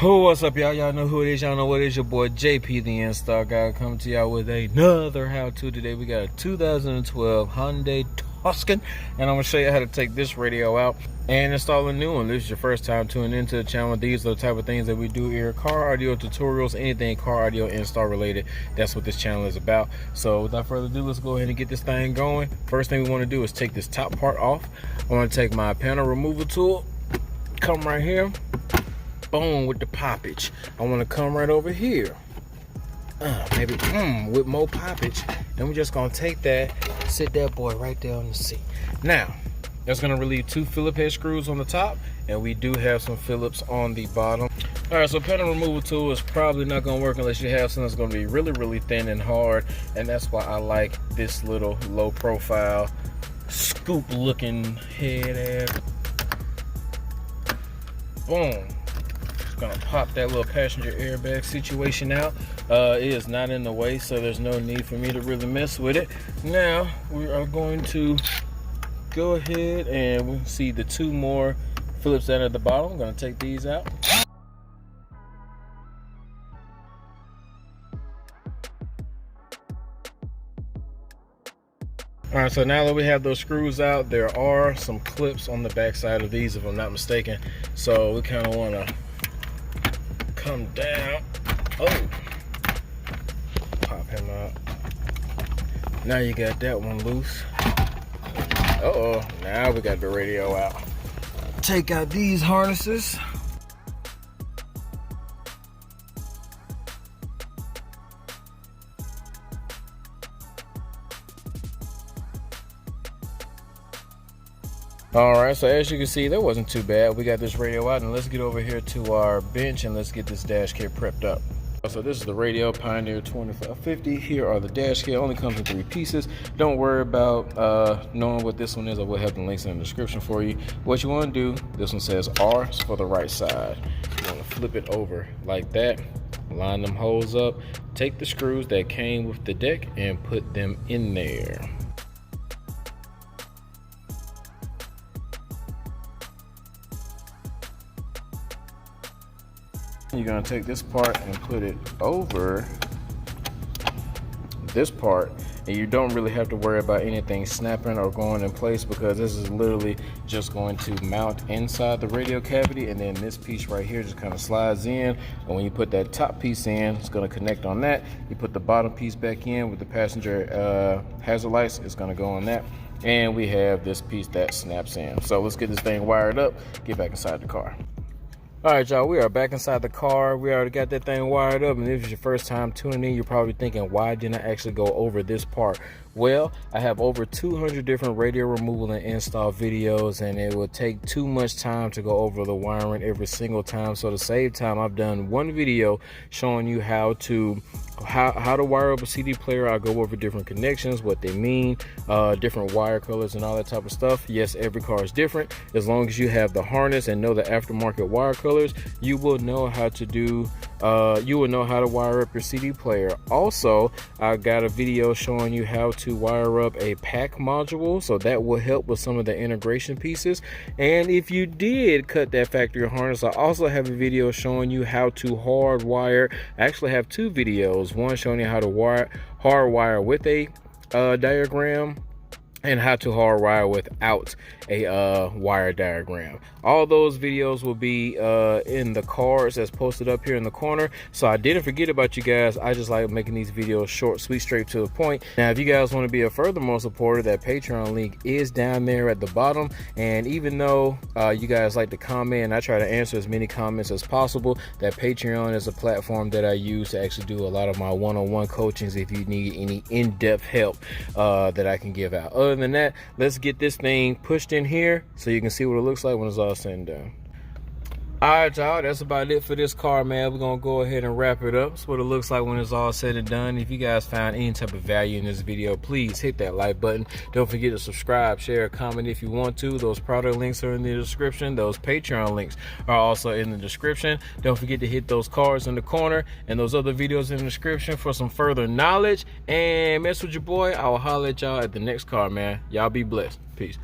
Oh, what's up, y'all? Y'all know who it is. Y'all know what it is. Your boy JP the Install Guy coming to y'all with another how-to. Today we got a 2012 Hyundai Tucson, and I'm gonna show you how to take this radio out and install a new one. This is your first time tuning into the channel. These are the type of things that we do here: car audio tutorials, anything car audio install related. That's what this channel is about. So without further ado, let's go ahead and get this thing going. First thing we want to do is take this top part off. I want to take my panel removal tool, come right here, boom, with the poppage. I want to come right over here, maybe with more poppage. Then we're just gonna take that, sit that boy right there on the seat. Now that's gonna relieve two Phillips head screws on the top, and we do have some Phillips on the bottom. All right, so panel removal tool is probably not gonna work unless you have something that's gonna be really thin and hard, and that's why I like this little low profile scoop looking head ass. Boom. Gonna pop that little passenger airbag situation out. It is not in the way, so there's no need for me to really mess with it. Now we are going to go ahead and we see the two more Phillips that are at the bottom. I'm gonna take these out. All right, so now that we have those screws out, there are some clips on the back side of these, if I'm not mistaken. So we kind of want to come down. Oh, pop him out. Now you got that one loose. Uh-oh, now we got the radio out. Take out these harnesses. All right, so as you can see, that wasn't too bad. We got this radio out, and let's get over here to our bench and let's get this dash kit prepped up. So this is the radio, Pioneer 2550. Here are the dash kit. It only comes in 3 pieces. Don't worry about knowing what this one is. I will have the links in the description for you. What you want to do, this one says R for the right side. You want to flip it over like that. Line them holes up. Take the screws that came with the deck and put them in there. You're gonna take this part and put it over this part, and you don't really have to worry about anything snapping or going in place, because this is literally just going to mount inside the radio cavity, and then this piece right here just kind of slides in, and when you put that top piece in, it's going to connect on that. You put the bottom piece back in with the passenger hazard lights, it's going to go on that, and we have this piece that snaps in. So let's get this thing wired up, get back inside the car. All right, y'all, we are back inside the car. We already got that thing wired up, and if it's your first time tuning in, you're probably thinking, why didn't I actually go over this part? Well, I have over 200 different radio removal and install videos, and it would take too much time to go over the wiring every single time. So to save time, I've done one video showing you how to wire up a CD player. I'll go over different connections, what they mean, different wire colors and all that type of stuff. Yes, every car is different. As long as you have the harness and know the aftermarket wire colors, you will know how to do you will know how to wire up your CD player. Also, I got a video showing you how to wire up a pack module, so that will help with some of the integration pieces. And if you did cut that factory harness, I also have a video showing you how to hardwire. I actually have 2 videos, one showing you how to hardwire with a diagram, and how to hardwire without a wire diagram. All those videos will be in the cards that's posted up here in the corner. So I didn't forget about you guys. I just like making these videos short, sweet, straight to the point. Now, if you guys want to be a furthermore supporter, that Patreon link is down there at the bottom. And even though you guys like to comment, and I try to answer as many comments as possible, that Patreon is a platform that I use to actually do a lot of my one-on-one coachings if you need any in-depth help that I can give out. Other than that, let's get this thing pushed in here so you can see what it looks like when it's all said and done. All right, y'all, that's about it for this car, man. We're gonna go ahead and wrap it up. That's what it looks like when it's all said and done. If you guys found any type of value in this video, please hit that like button. Don't forget to subscribe, share, comment if you want to. Those product links are in the description. Those Patreon links are also in the description. Don't forget to hit those cards in the corner and those other videos in the description for some further knowledge. And mess with your boy. I will holler at y'all at the next car, man. Y'all be blessed. Peace.